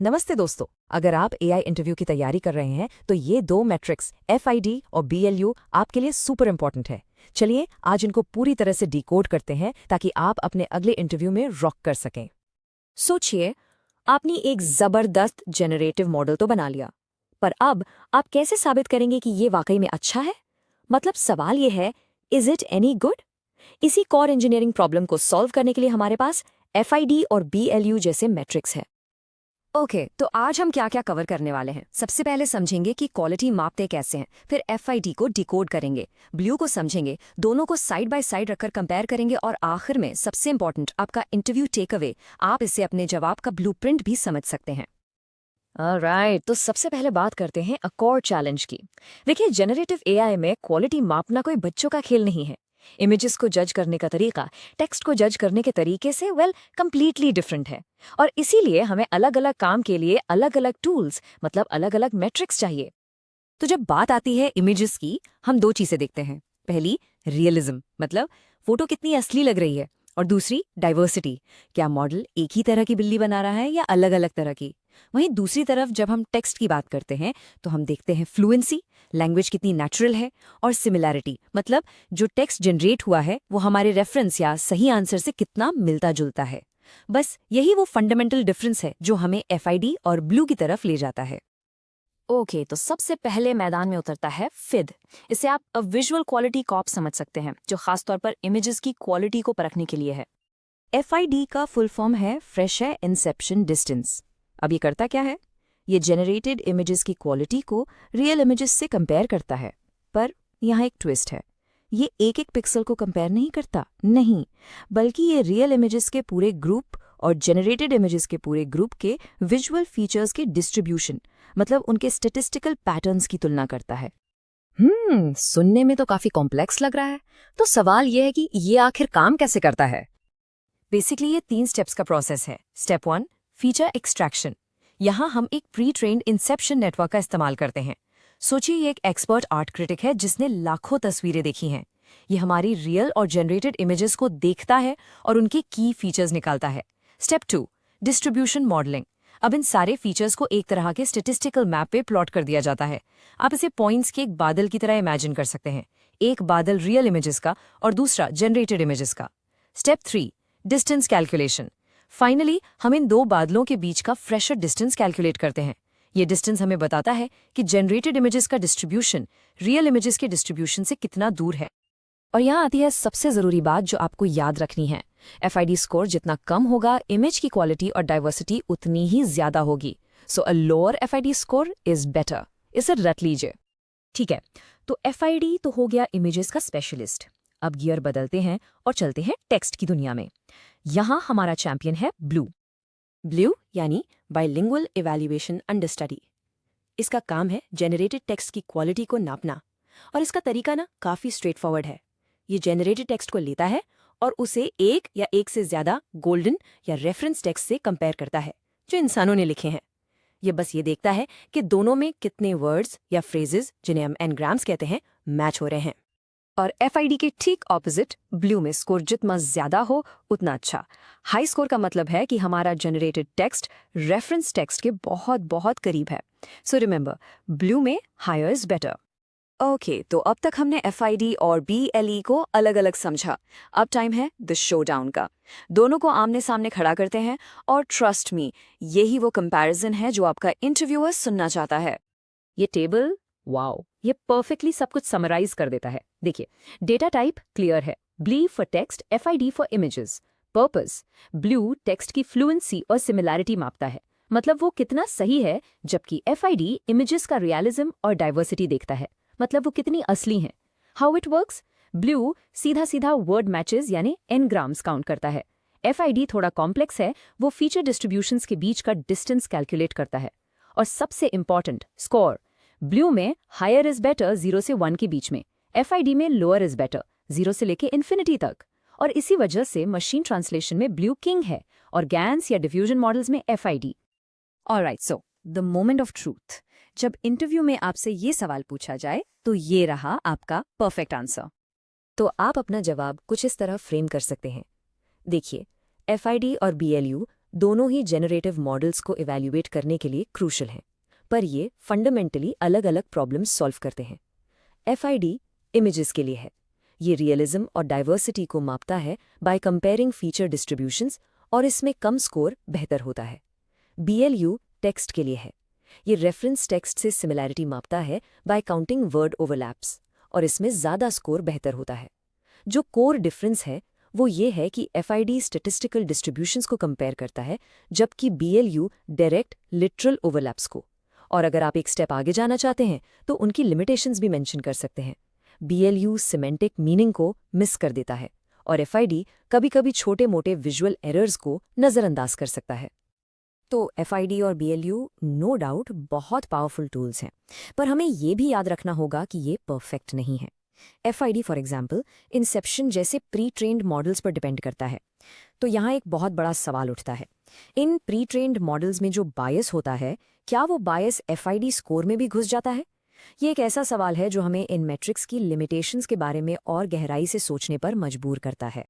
नमस्ते दोस्तों। अगर आप एआई इंटरव्यू की तैयारी कर रहे हैं तो ये दो मैट्रिक्स एफआईडी और बीएलयू आपके लिए सुपर इंपॉर्टेंट है। चलिए आज इनको पूरी तरह से डिकोड करते हैं ताकि आप अपने अगले इंटरव्यू में रॉक कर सकें। सोचिए, आपने एक जबरदस्त जेनरेटिव मॉडल तो बना लिया, पर अब आप कैसे साबित करेंगे कि ये वाकई में अच्छा है? मतलब सवाल ये है, इज इट एनी गुड? इसी कोर इंजीनियरिंग प्रॉब्लम को सॉल्व करने के लिए हमारे पास एफआईडी और बीएलयू जैसे मैट्रिक्स है। ओके, तो आज हम क्या क्या कवर करने वाले हैं। सबसे पहले समझेंगे कि क्वालिटी मापते कैसे हैं, फिर एफआईडी को डिकोड करेंगे, ब्लू को समझेंगे, दोनों को साइड बाय साइड रखकर कंपेयर करेंगे और आखिर में सबसे इंपॉर्टेंट आपका इंटरव्यू टेक अवे। आप इससे अपने जवाब का ब्लूप्रिंट भी समझ सकते हैं। ऑलराइट, तो सबसे पहले बात करते हैं अकॉर्ड चैलेंज की। देखिए, जनरेटिव एआई में क्वालिटी मापना कोई बच्चों का खेल नहीं है। इमेजेस को जज करने का तरीका टेक्स्ट को जज करने के तरीके से कंप्लीटली डिफरेंट है, और इसीलिए हमें अलग अलग काम के लिए अलग अलग टूल्स, मतलब अलग अलग मैट्रिक्स चाहिए। तो जब बात आती है इमेजेस की, हम दो चीजें देखते हैं। पहली, रियलिज्म, मतलब फोटो कितनी असली लग रही है, और दूसरी डाइवर्सिटी, क्या मॉडल एक ही तरह की बिल्ली बना रहा है या अलग अलग तरह की। वहीं दूसरी तरफ जब हम टेक्स्ट की बात करते हैं तो हम देखते हैं फ्लुएंसी, लैंग्वेज कितनी नेचुरल है, और सिमिलैरिटी, मतलब जो टेक्स्ट जनरेट हुआ है वो हमारे रेफरेंस या सही आंसर से कितना मिलता जुलता है। बस यही वो फंडामेंटल डिफरेंस है जो हमें एफआईडी और ब्लू की तरफ ले जाता है। ओके, तो सबसे पहले मैदान में उतरता है फिद। इसे आप विजुअल क्वालिटी कॉप समझ सकते हैं, जो खासतौर पर इमेजेस की क्वालिटी को परखने के लिए है। एफआईडी का फुल फॉर्म है फ्रेश इंसेप्शन डिस्टेंस। अब ये करता क्या है? ये जनरेटेड इमेजेस की क्वालिटी को रियल इमेजेस से कंपेयर करता है। पर यहाँ एक ट्विस्ट है, ये एक एक पिक्सल को कंपेयर नहीं करता, नहीं, बल्कि ये रियल इमेजेस के पूरे ग्रुप और जनरेटेड इमेजेस के पूरे ग्रुप के विजुअल फीचर्स के डिस्ट्रीब्यूशन, मतलब उनके स्टैटिस्टिकल पैटर्न्स की तुलना करता है। सुनने में तो काफी कॉम्प्लेक्स लग रहा है। तो सवाल यह है कि ये आखिर काम कैसे करता है? बेसिकली ये 3 स्टेप्स का प्रोसेस है। Step 1, feature extraction. यहाँ हम एक प्री ट्रेन्ड इंसेप्शन नेटवर्क का इस्तेमाल करते हैं। सोचिए ये एक एक्सपर्ट आर्ट क्रिटिक है जिसने लाखों तस्वीरें देखी हैं। ये हमारी रियल और जनरेटेड इमेजेस को देखता है और उनके की फीचर्स निकालता है। Step 2, distribution modelling. अब इन सारे फीचर्स को एक तरह के स्टैटिस्टिकल मैप पे प्लॉट कर दिया जाता है। आप इसे पॉइंट्स के एक बादल की तरह इमेजिन कर सकते हैं, एक बादल रियल इमेजेस का और दूसरा जनरेटेड इमेजेस का। Step 3, distance calculation. फाइनली हम इन दो बादलों के बीच का फ्रेशर डिस्टेंस कैलकुलेट करते हैं। ये डिस्टेंस हमें बताता है कि जनरेटेड इमेजेस का डिस्ट्रीब्यूशन रियल इमेजेस के डिस्ट्रीब्यूशन से कितना दूर है। और यहाँ आती है सबसे जरूरी बात जो आपको याद रखनी है। एफआईडी स्कोर जितना कम होगा, इमेज की क्वालिटी और डाइवर्सिटी उतनी ही ज्यादा होगी। So a lower FID score is better. इसे रट लीजिए। ठीक है, तो एफआईडी तो हो गया इमेजेस का स्पेशलिस्ट। अब गियर बदलते हैं और चलते हैं टेक्स्ट की दुनिया में। यहाँ हमारा चैंपियन है ब्लू। ब्लू यानी बाइलिंगुअल इवैल्यूएशन अंडरस्टडी। इसका काम है जनरेटेड टेक्स्ट की क्वालिटी को नापना, और इसका तरीका ना काफी स्ट्रेट फॉरवर्ड है। ये जनरेटेड टेक्स्ट को लेता है और उसे एक या एक से ज्यादा गोल्डन या रेफरेंस टेक्स्ट से कंपेयर करता है जो इंसानों ने लिखे हैं। ये बस ये देखता है कि दोनों में कितने वर्ड्स या फ्रेजेस, जिन्हें हम एनग्राम्स कहते हैं, मैच हो रहे हैं। और एफआईडी के ठीक ऑपोजिट ब्लू में स्कोर जितना ज्यादा हो उतना अच्छा। हाई स्कोर का मतलब है कि हमारा जनरेटेड टेक्स्ट रेफरेंस टेक्स्ट के बहुत बहुत करीब है। सो रिमेंबर, ब्लू में हायर इज बेटर। ओके, तो अब तक हमने एफआईडी और बीएलई को अलग अलग समझा। अब टाइम है द शोडाउन का। दोनों को आमने सामने खड़ा करते हैं और ट्रस्ट मी, यही वो कंपैरिजन है जो आपका इंटरव्यूअर सुनना चाहता है। ये टेबल, वाओ, ये परफेक्टली सब कुछ समराइज कर देता है। देखिए, डेटा टाइप क्लियर है, BLEU for text, FID for images. Purpose, BLEU text की फ्लुएंसी और सिमिलैरिटी मापता है, मतलब वो कितना सही है, जबकि एफआईडी इमेजेस का रियलिज्म और डाइवर्सिटी देखता है, मतलब वो कितनी असली हैं। हाउ इट वर्क्स, ब्लू सीधा सीधा वर्ड मैचेस यानी एनग्राम्स काउंट करता है। एफआईडी थोड़ा कॉम्प्लेक्स है, वो फीचर डिस्ट्रीब्यूशंस के बीच का डिस्टेंस कैलकुलेट करता है। और सबसे इंपॉर्टेंट, स्कोर, ब्लू में हायर इज बेटर 0 से 1 के बीच में, एफआईडी में लोअर इज बेटर 0 से लेके इन्फिनिटी तक। और इसी वजह से मशीन ट्रांसलेशन में ब्लू किंग है और गैन्स या डिफ्यूजन मॉडल्स में एफआईडी। Alright, so the moment of truth. जब इंटरव्यू में आपसे ये सवाल पूछा जाए तो ये रहा आपका परफेक्ट आंसर। तो आप अपना जवाब कुछ इस तरह फ्रेम कर सकते हैं। देखिए, एफआईडी और बीएलयू दोनों ही जेनरेटिव मॉडल्स को इवैल्यूएट करने के लिए क्रूशल हैं, पर ये फंडामेंटली अलग-अलग प्रॉब्लम्स सॉल्व करते हैं। FID इमेजेस के लिए है। ये रियलिज्म और डाइवर्सिटी को मापता है बाय कंपेयरिंग फीचर डिस्ट्रीब्यूशंस और इसमें कम स्कोर बेहतर होता है। BLU टेक्स्ट के लिए है। ये रेफरेंस टेक्स्ट से सिमिलैरिटी मापता है बाय काउंटिंग वर्ड ओवरलैप्स और इसमें ज़्यादा स्कोर बेहतर होता है। जो कोर डिफरेंस है वो ये है कि FID स्टैटिस्टिकल डिस्ट्रीब्यूशंस को कंपेयर करता है, जबकि BLU डायरेक्ट लिटरल ओवरलैप्स को। और अगर आप एक स्टेप आगे जाना चाहते हैं तो उनकी लिमिटेशंस भी मेंशन कर सकते हैं। BLU सिमेंटिक मीनिंग को मिस कर देता है और FID कभी-कभी छोटे-मोटे विजुअल एरर्स को नज़रअंदाज कर सकता है। तो FID और BLU नो डाउट बहुत पावरफुल टूल्स हैं, पर हमें ये भी याद रखना होगा कि ये परफेक्ट नहीं है। FID फॉर एग्जाम्पल इंसेप्शन जैसे प्री ट्रेन्ड मॉडल्स पर डिपेंड करता है। तो यहाँ एक बहुत बड़ा सवाल उठता है, इन प्री ट्रेन्ड मॉडल्स में जो बायस होता है, क्या वो बायस FID स्कोर में भी घुस जाता है? ये एक ऐसा सवाल है जो हमें इन मैट्रिक्स की लिमिटेशंस के बारे में और गहराई से सोचने पर मजबूर करता है।